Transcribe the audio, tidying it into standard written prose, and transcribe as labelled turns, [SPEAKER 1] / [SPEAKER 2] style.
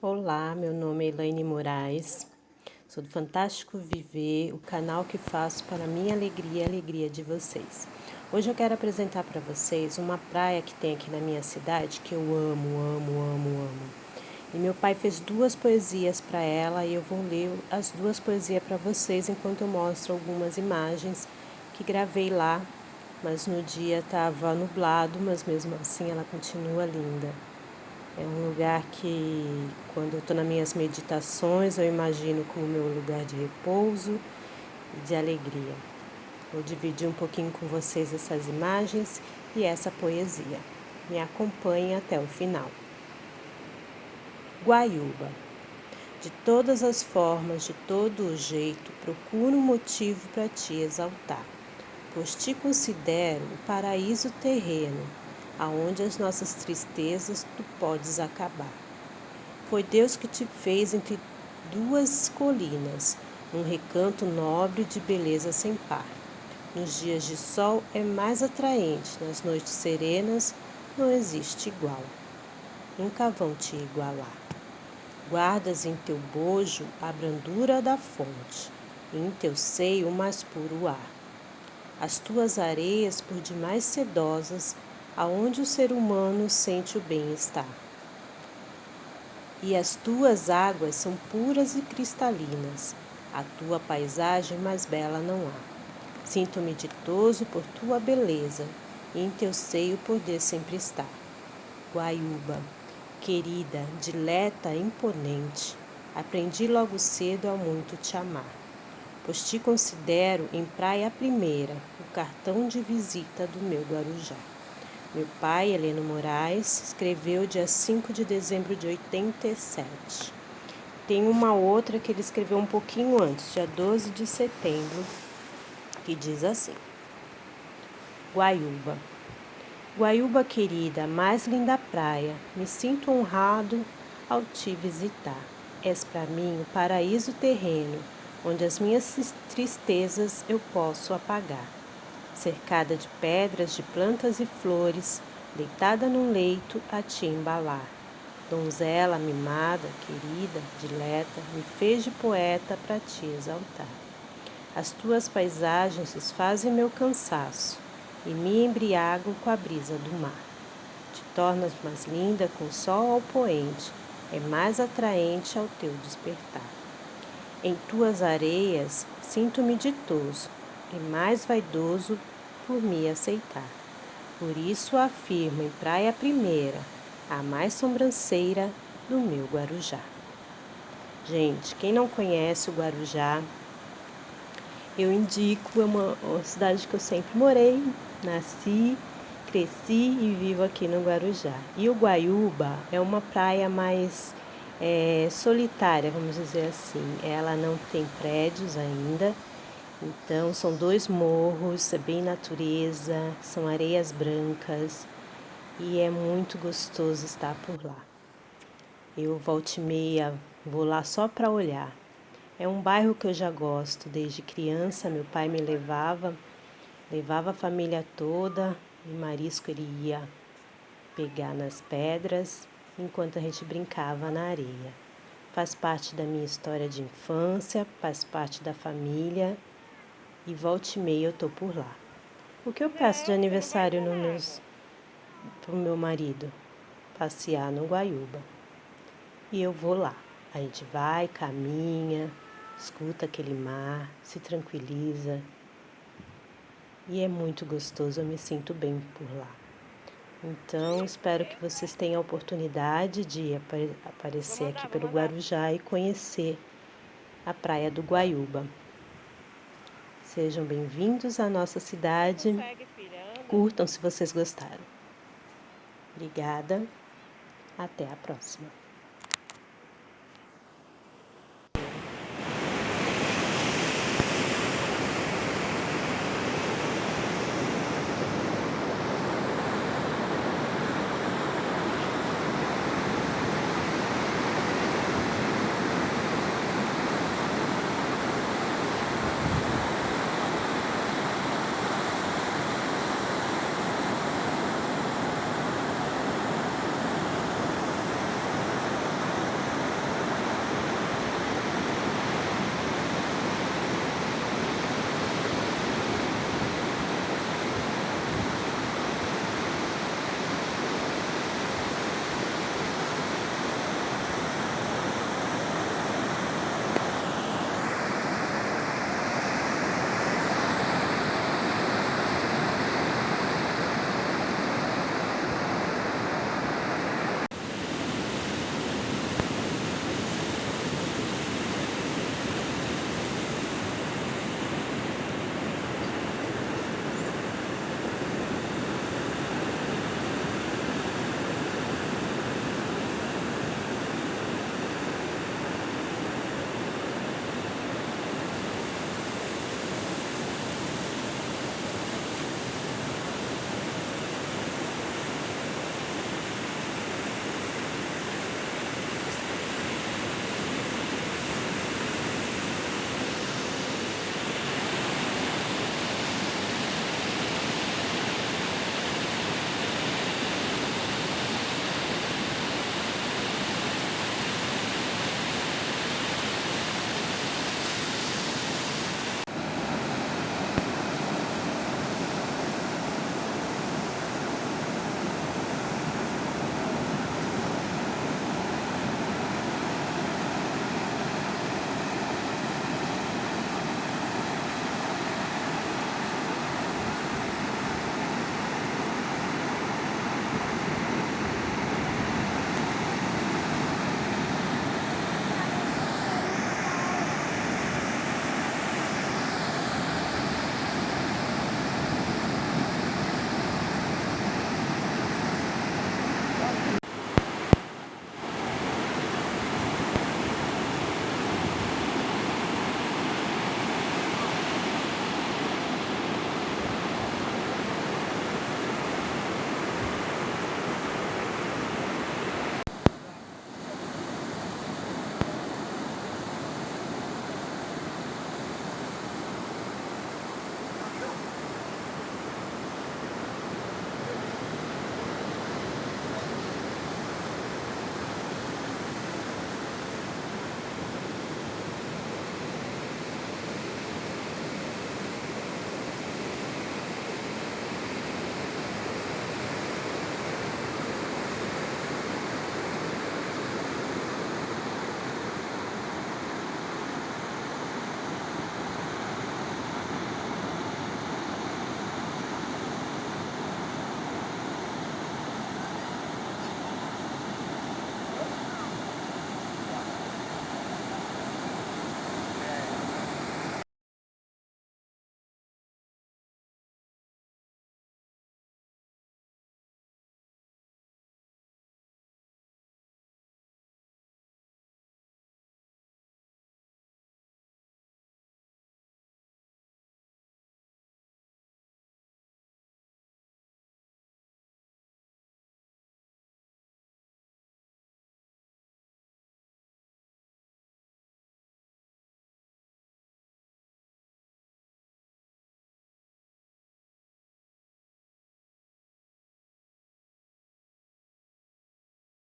[SPEAKER 1] Olá, meu nome é Elaine Moraes, sou do Fantástico Viver, o canal que faço para a minha alegria e a alegria de vocês. Hoje eu quero apresentar para vocês uma praia que tem aqui na minha cidade que eu amo, amo, amo, amo. E meu pai fez 2 poesias para ela e eu vou ler as 2 poesias para vocês enquanto eu mostro algumas imagens que gravei lá, mas no dia estava nublado, mas mesmo assim ela continua linda. É um lugar que, quando eu estou nas minhas meditações, eu imagino como meu lugar de repouso e de alegria. Vou dividir um pouquinho com vocês essas imagens e essa poesia. Me acompanhe até o final. Guaiúba. De todas as formas, de todo o jeito, procuro um motivo para te exaltar, pois te considero o paraíso terreno, aonde as nossas tristezas tu podes acabar. Foi Deus que te fez entre 2 colinas, num recanto nobre de beleza sem par. Nos dias de sol é mais atraente, nas noites serenas não existe igual. Nunca vão te igualar. Guardas em teu bojo a brandura da fonte, e em teu seio o mais puro ar. As tuas areias por demais sedosas, aonde o ser humano sente o bem-estar. E as tuas águas são puras e cristalinas, a tua paisagem mais bela não há. Sinto-me ditoso por tua beleza, e em teu seio poder sempre estar. Guaiúba, querida, dileta, imponente, aprendi logo cedo a muito te amar, pois te considero em praia a primeira, o cartão de visita do meu Guarujá. Meu pai, Heleno Moraes, escreveu dia 5 de dezembro de 87. Tem uma outra que ele escreveu um pouquinho antes, dia 12 de setembro, que diz assim: Guaiúba. Guaiúba querida, mais linda praia, me sinto honrado ao te visitar. És para mim o paraíso terreno, onde as minhas tristezas eu posso apagar. Cercada de pedras, de plantas e flores, deitada num leito a te embalar. Donzela mimada, querida, dileta, me fez de poeta para te exaltar. As tuas paisagens desfazem meu cansaço e me embriagam com a brisa do mar. Te tornas mais linda com o sol ao poente, é mais atraente ao teu despertar. Em tuas areias sinto-me ditoso e mais vaidoso por me aceitar. Por isso afirmo em praia primeira, a mais sobranceira do meu Guarujá. Gente, quem não conhece o Guarujá, eu indico, é uma cidade que eu sempre morei, nasci, cresci e vivo aqui no Guarujá. E o Guaiúba é uma praia mais solitária, vamos dizer assim. Ela não tem prédios ainda, então são 2 morros, é bem natureza, são areias brancas e é muito gostoso estar por lá. Eu volta e meia vou lá só para olhar. É um bairro que eu já gosto, desde criança meu pai me levava a família toda, e marisco ele ia pegar nas pedras, enquanto a gente brincava na areia. Faz parte da minha história de infância, faz parte da família, e volta e meia eu tô por lá. O que eu peço de aniversário pro meu marido? Passear no Guaiúba. E eu vou lá. A gente vai, caminha, escuta aquele mar, se tranquiliza. E é muito gostoso, eu me sinto bem por lá. Então, espero que vocês tenham a oportunidade de aparecer aqui pelo Guarujá e conhecer a praia do Guaiúba. Sejam bem-vindos à nossa cidade. Curtam se vocês gostaram. Obrigada. Até a próxima.